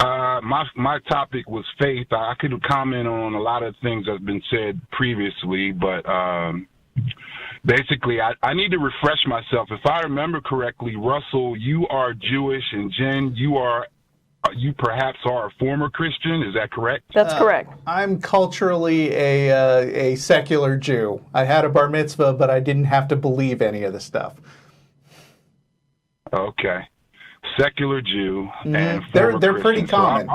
My topic was faith. I could comment on a lot of things that's been said previously, but basically, I need to refresh myself. If I remember correctly, Russell, you are Jewish, and Jen, you perhaps are a former Christian. Is that correct? That's correct. I'm culturally a secular Jew. I had a bar mitzvah, but I didn't have to believe any of the stuff. Okay. Secular Jew and They're former pretty Christian. common. So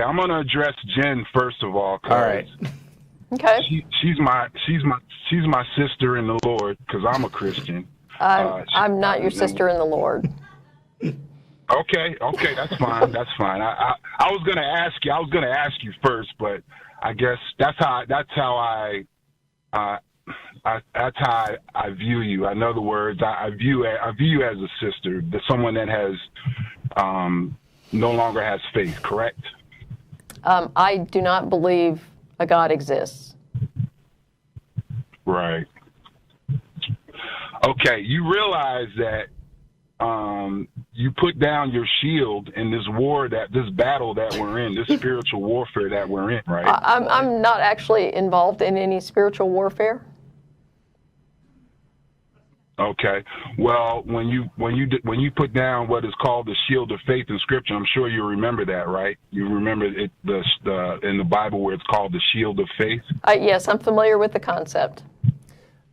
I'm gonna address Jen first of all. All right. Okay. She's my sister in the Lord because I'm a Christian. I'm not your sister in the Lord. Okay, that's fine. That's fine. I was gonna ask you first, but I guess that's how I view you. I know the words. I view you as a sister, someone that has no longer has faith. Correct? I do not believe a God exists. Right. Okay. You realize that you put down your shield in this battle that we're in, this spiritual warfare that we're in, right? I'm not actually involved in any spiritual warfare. Okay. Well, when you put down what is called the shield of faith in Scripture, I'm sure you remember that, right? You remember it in the Bible where it's called the shield of faith. Yes, I'm familiar with the concept.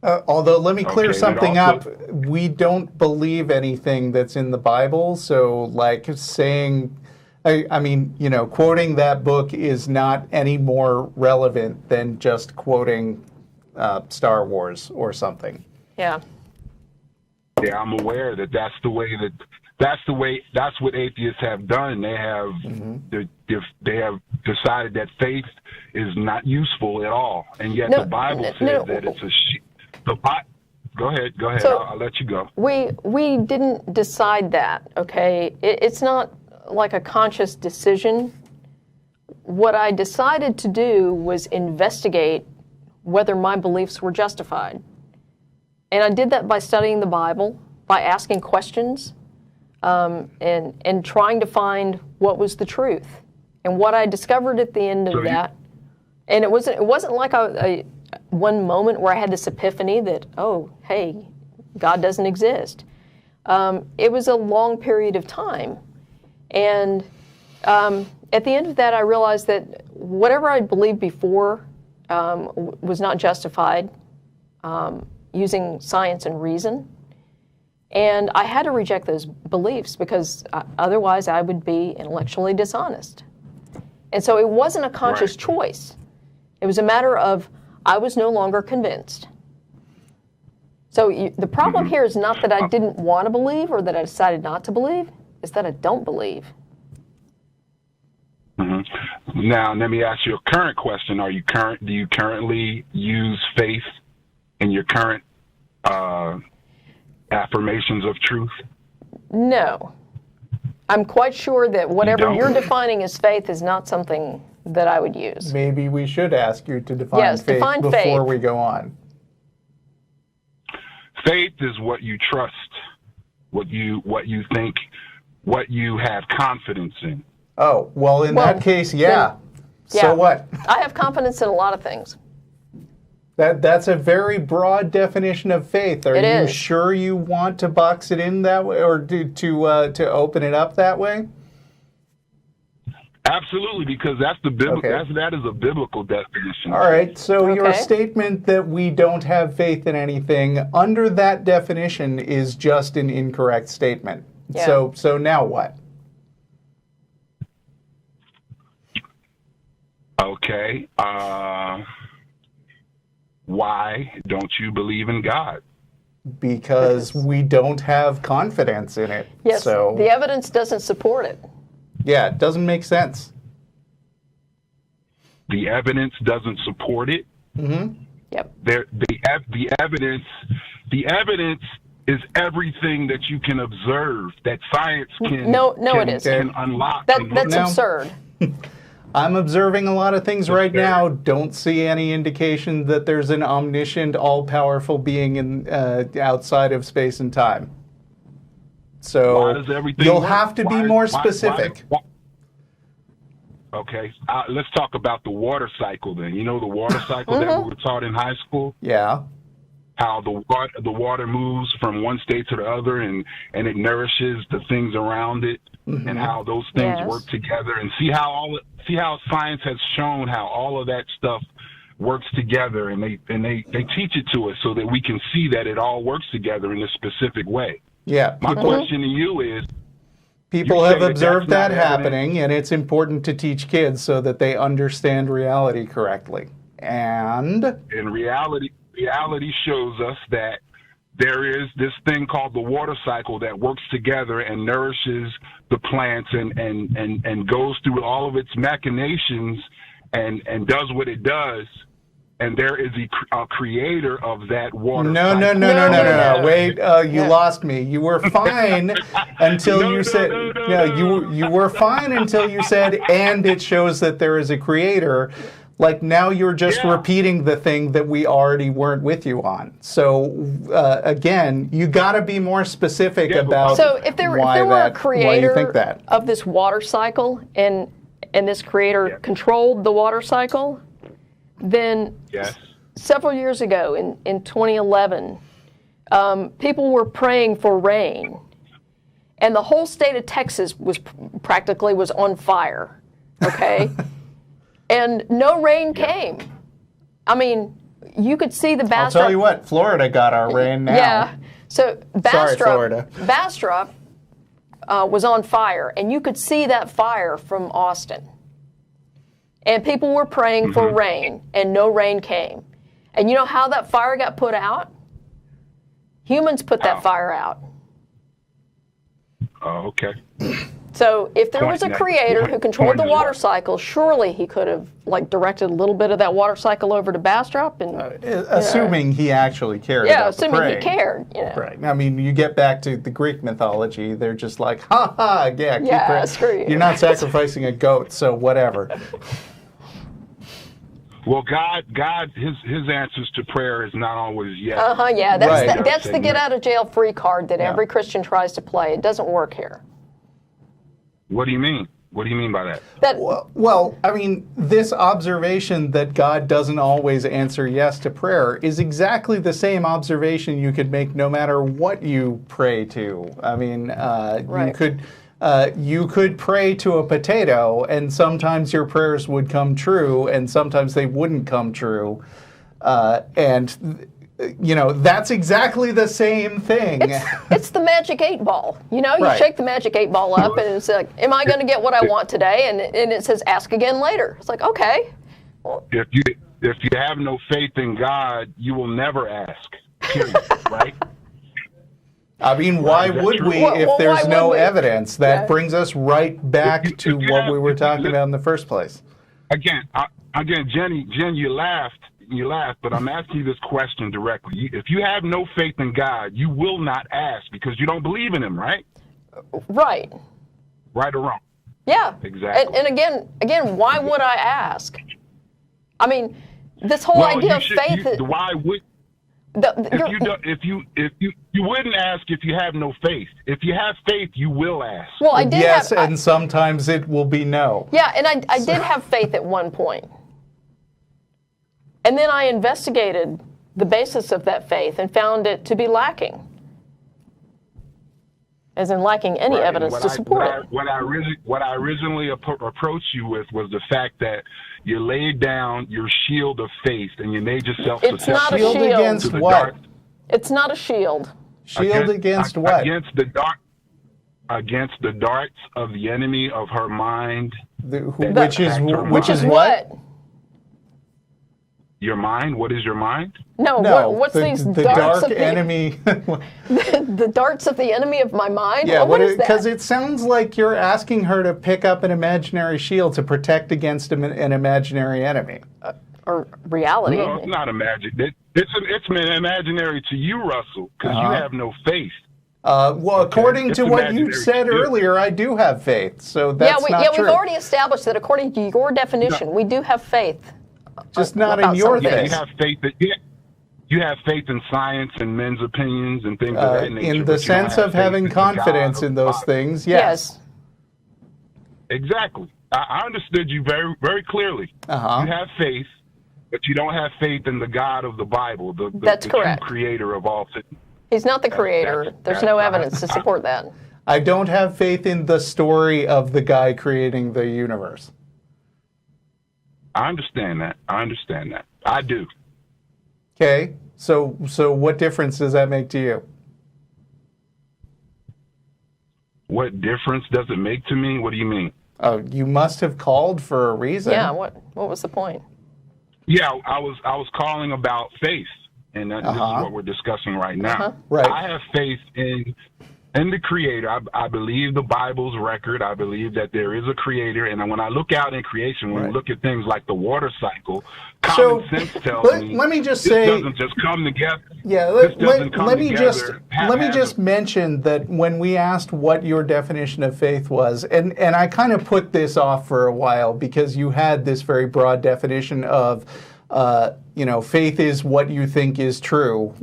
Although, let me clear something up. We don't believe anything that's in the Bible. So, like saying, I mean, quoting that book is not any more relevant than just quoting Star Wars or something. Yeah. Yeah, I'm aware that's what atheists have done. They have they have decided that faith is not useful at all, and yet the Bible says that it's a Go ahead. So I'll let you go. We didn't decide that, okay? It's not like a conscious decision. What I decided to do was investigate whether my beliefs were justified. And I did that by studying the Bible, by asking questions, and trying to find what was the truth. And what I discovered at the end of that, and it wasn't like a one moment where I had this epiphany that, oh, hey, God doesn't exist. It was a long period of time. And at the end of that, I realized that whatever I believed before was not justified using science and reason. And I had to reject those beliefs because otherwise I would be intellectually dishonest. And so it wasn't a conscious choice. It was a matter of I was no longer convinced. So the problem here is not that I didn't want to believe or that I decided not to believe. It's that I don't believe. Now, let me ask you a current question. Do you currently use faith in your current affirmations of truth? No. I'm quite sure that whatever you're defining as faith is not something that I would use. Maybe we should ask you to define faith before we go on. Faith is what you trust, what you think, what you have confidence in. Oh, well, in that case, So what? I have confidence in a lot of things. That's a very broad definition of faith. Are you sure you want to box it in that way, or to open it up that way? Absolutely, because that's the biblical. That is a biblical definition. All right. So your statement that we don't have faith in anything under that definition is just an incorrect statement. Yeah. So now what? Okay. Why don't you believe in God? Because we don't have confidence in it. Yes. So the evidence doesn't support it. Yeah, it doesn't make sense. The evidence doesn't support it. Mm-hmm. Yep. The evidence is everything that you can observe that science can unlock. That's absurd. I'm observing a lot of things right now. Don't see any indication that there's an omniscient, all-powerful being outside of space and time. So you'll have to be more specific. Okay, let's talk about the water cycle then. You know the water cycle that we were taught in high school? Yeah. How the water moves from one state to the other, and it nourishes the things around it, and how those things work together, and see how science has shown how all of that stuff works together, and they teach it to us so that we can see that it all works together in a specific way. Yeah. My question to you is, people have observed that happening, and it's important to teach kids so that they understand reality correctly. And in reality shows us that there is this thing called the water cycle that works together and nourishes the plants and goes through all of its machinations and does what it does. And there is a creator of that water cycle. No. Wait, you lost me. You were fine until you said, you were fine until you said, and it shows that there is a creator. Like, now you're just repeating the thing that we already weren't with you on. So, again, you got to be more specific about so if there were a creator of this water cycle, and this creator controlled the water cycle, then several years ago, in 2011, people were praying for rain, and the whole state of Texas was practically on fire. Okay. And no rain came. I mean, you could see the Bastrop. I'll tell you what, Florida got our rain now. Yeah. So Florida. Bastrop was on fire, and you could see that fire from Austin. And people were praying for rain, and no rain came. And you know how that fire got put out? Humans put that fire out. Oh, okay. So if there was a creator who controlled the water cycle, surely he could have directed a little bit of that water cycle over to Bastrop, and assuming he actually cared. Yeah, assuming he cared. Right. I mean, you get back to the Greek mythology; they're just like, ha ha, yeah, screw you. You're not sacrificing a goat, so whatever. Well, God, his answers to prayer is not always yes. Yeah, that's the get out of jail free card that every Christian tries to play. It doesn't work here. What do you mean? What do you mean by that? Well, I mean, this observation that God doesn't always answer yes to prayer is exactly the same observation you could make no matter what you pray to. I mean, you could pray to a potato, and sometimes your prayers would come true, and sometimes they wouldn't come true. That's exactly the same thing. It's the magic 8 ball. You shake the magic 8 ball up, and it's like, am I going to get what I want today? And it says, ask again later. It's like, okay. Well, if you have no faith in God, you will never ask. Period. Right? I mean, why would we if there's no evidence? That brings us right back to what we were talking about in the first place. Again, Jen, you laughed, but I'm asking you this question directly. If you have no faith in God, you will not ask because you don't believe in Him, right? Right. Right or wrong? Yeah. Exactly. And again, why would I ask? I mean, this whole idea of faith. Why would? If you wouldn't ask if you have no faith. If you have faith, you will ask. Well, I did. Yes, and sometimes it will be no. Yeah, and I did have faith at one point. And then I investigated the basis of that faith and found it to be lacking. As in lacking any evidence to support it. What I originally approached you with was the fact that you laid down your shield of faith and you made yourself It's not a shield. Against what? It's not a shield. Shield against what? Against the darts of the enemy of her mind. Which is what? Your mind? What is your mind? No, what's these the darts dark of enemy? The darts of the enemy of my mind? Yeah, what is that? Because it sounds like you're asking her to pick up an imaginary shield to protect against an imaginary enemy. Or reality. No, it's not imaginary. It's imaginary to you, Russell, because you have no faith. According to what you said earlier, I do have faith, so that's not true. We've already established that according to your definition, we do have faith. Just not in your faith. You have faith that you have faith in science and men's opinions and things of that nature. In the sense of having confidence in those things, yes. Exactly. I understood you very, very clearly. You have faith, but you don't have faith in the God of the Bible, the true creator of all things. He's not the creator. There's no evidence to support that. I don't have faith in the story of the guy creating the universe. I understand that. I do. Okay. So what difference does that make to you? What difference does it make to me? What do you mean? Oh, you must have called for a reason. Yeah, what was the point? Yeah, I was calling about faith, and this is what we're discussing right now. Right. I have faith in the Creator. I believe the Bible's record. I believe that there is a Creator, and when I look out in creation, when we look at things like the water cycle, common sense tells me let me just this say, doesn't just come together. Yeah, let me just mention that when we asked what your definition of faith was, and I kind of put this off for a while because you had this very broad definition of, faith is what you think is true.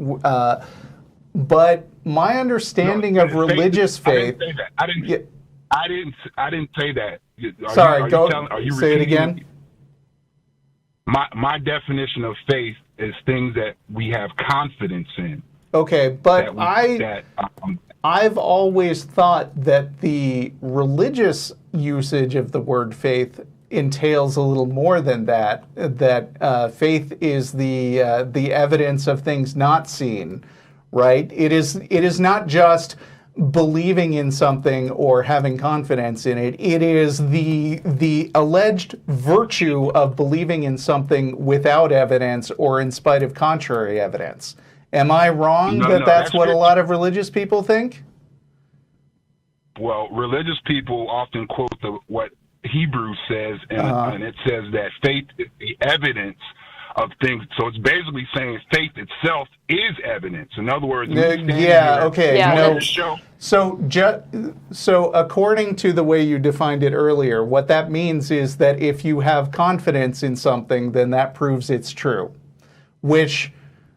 But my understanding of religious faith. I didn't say that. Are you say it again? My definition of faith is things that we have confidence in. Okay, but I've always thought that the religious usage of the word faith entails a little more than that. That faith is the evidence of things not seen. Right? It is not just believing in something or having confidence in it. It is the alleged virtue of believing in something without evidence or in spite of contrary evidence. Am I wrong that's what a lot of religious people think? Well, religious people often quote what Hebrews says, and it says that faith is the evidence of things. So it's basically saying faith itself is evidence. In other words, So according to the way you defined it earlier, what that means is that if you have confidence in something, then that proves it's true. Which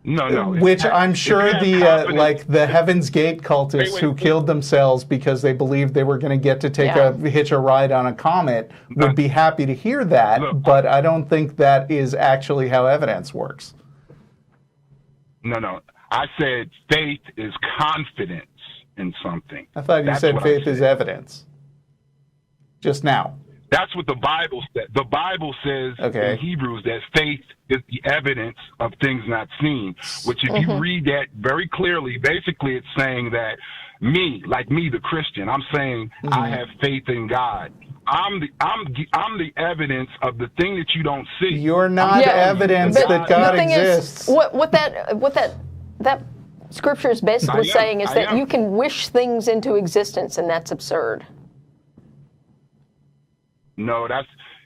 I'm sure the Heaven's Gate cultists who killed themselves because they believed they were going to get to hitch a ride on a comet would be happy to hear that, but I don't think that is actually how evidence works. No. I said faith is confidence in something. I thought you said faith is evidence. Just now. That's what the Bible says. The Bible says in Hebrews that faith is the evidence of things not seen, which if you read that very clearly, basically it's saying that me, the Christian, I'm saying I have faith in God. I'm the evidence of the thing that you don't see. You're not evidence that God exists. What that scripture is basically saying is that you can wish things into existence, and that's absurd. No,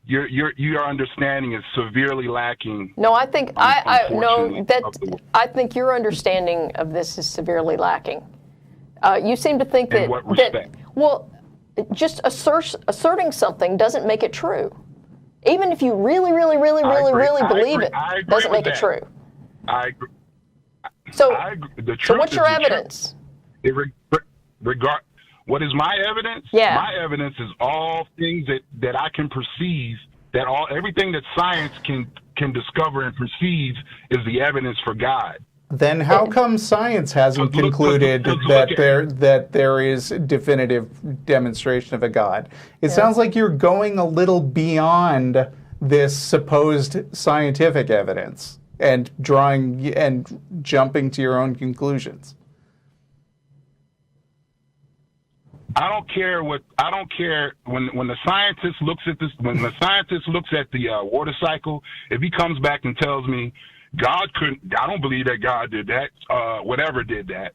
your understanding is severely lacking. No, I think I think your understanding of this is severely lacking. You seem to think in what respect? Just asserting something doesn't make it true. Even if you really believe it, doesn't make it true. I agree. So what's your evidence? What is my evidence? Yeah. My evidence is all things that I can perceive, everything that science can discover and perceive is the evidence for God. Then how come science hasn't concluded that there is definitive demonstration of a God? It sounds like you're going a little beyond this supposed scientific evidence and jumping to your own conclusions. I don't care when the scientist looks at this. When the scientist looks at the water cycle, if he comes back and tells me God couldn't, I don't believe that God did that. Whatever did that.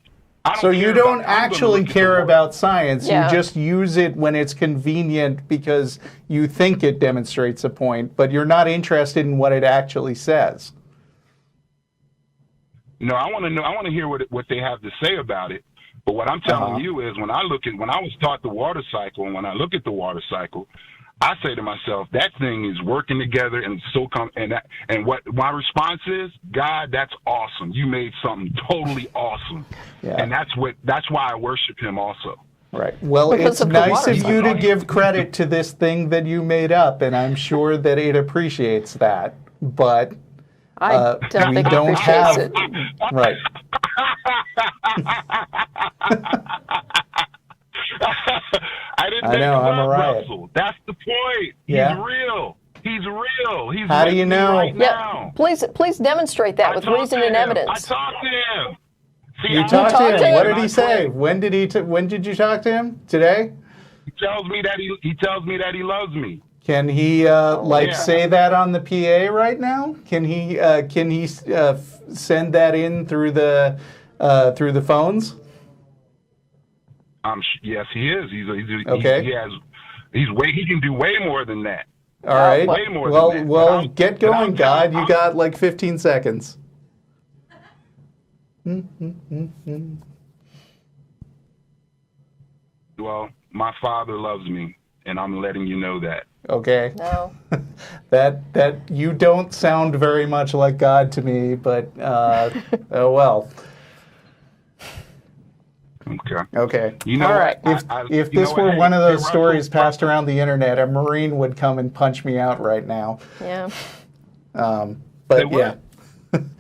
So you don't actually care about science. You just use it when it's convenient because you think it demonstrates a point, but you're not interested in what it actually says. No, I want to know. I want to hear what they have to say about it. But what I'm telling you is when I was taught the water cycle, and when I look at the water cycle, I say to myself, that thing is working together, and so and what my response is, God, that's awesome. You made something totally awesome, and that's why I worship Him also. Right. Well, it's nice of you to give credit to this thing that you made up, and I'm sure that it appreciates that. But we don't have it. Right. I know, I'm a riot. Russell. That's the point. Yeah. He's real. He's real. He's How do you know? Right now. Please demonstrate that with reason and evidence. I talked to him. See, you talked to him. What did he say? When did you talk to him? Today? He tells me that he loves me. Can he say that on the PA right now? Can he send that in through the phones? Yes, he is. Okay. He can do way more than that. All right. Way more than that. Well, get going, God. You got like 15 seconds. Well, my Father loves me, and I'm letting you know that. Okay. No. that you don't sound very much like God to me, but oh well. Okay. You know, all right. If this were one of those stories passed around the internet, a Marine would come and punch me out right now. Yeah. But yeah.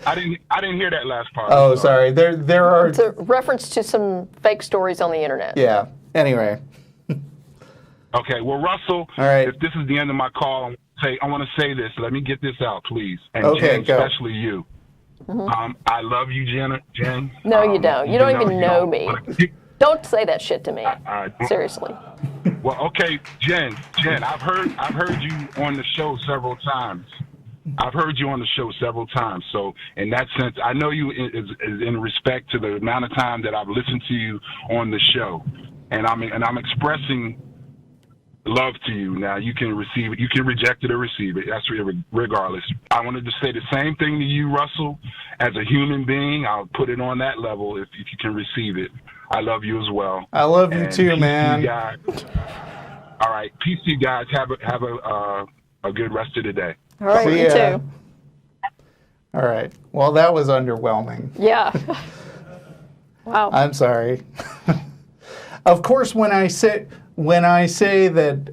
I didn't hear that last part. Oh, sorry. There are. It's a reference to some fake stories on the internet. Yeah. Anyway. Okay. Well, Russell. All right. If this is the end of my call, I want to say this. Let me get this out, please. And okay, Jen, especially you. I love you, Jen. No, you don't. You don't even know me. Don't say that shit to me. Seriously. Well, okay, Jen. I've heard you on the show several times. So, in that sense, I know you is in respect to the amount of time that I've listened to you on the show, and I'm expressing love to you. Now, you can receive it, you can reject it or receive it. That's regardless. I wanted to say the same thing to you, Russell. As a human being, I'll put it on that level if you can receive it. I love you as well. I love you too, man. You guys. All right, peace to you guys. Have a good rest of the day. All right, you too. All right. Well, that was underwhelming. Yeah. Wow. I'm sorry. Of course, when I say that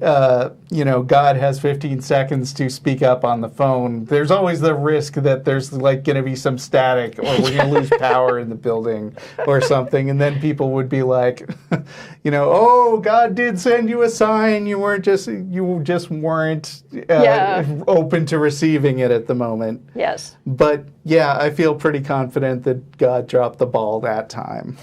God has 15 seconds to speak up on the phone, there's always the risk that there's like going to be some static, or we're going to lose power in the building or something, and then people would be like, oh, God did send you a sign. You just weren't open to receiving it at the moment. Yes. But yeah, I feel pretty confident that God dropped the ball that time.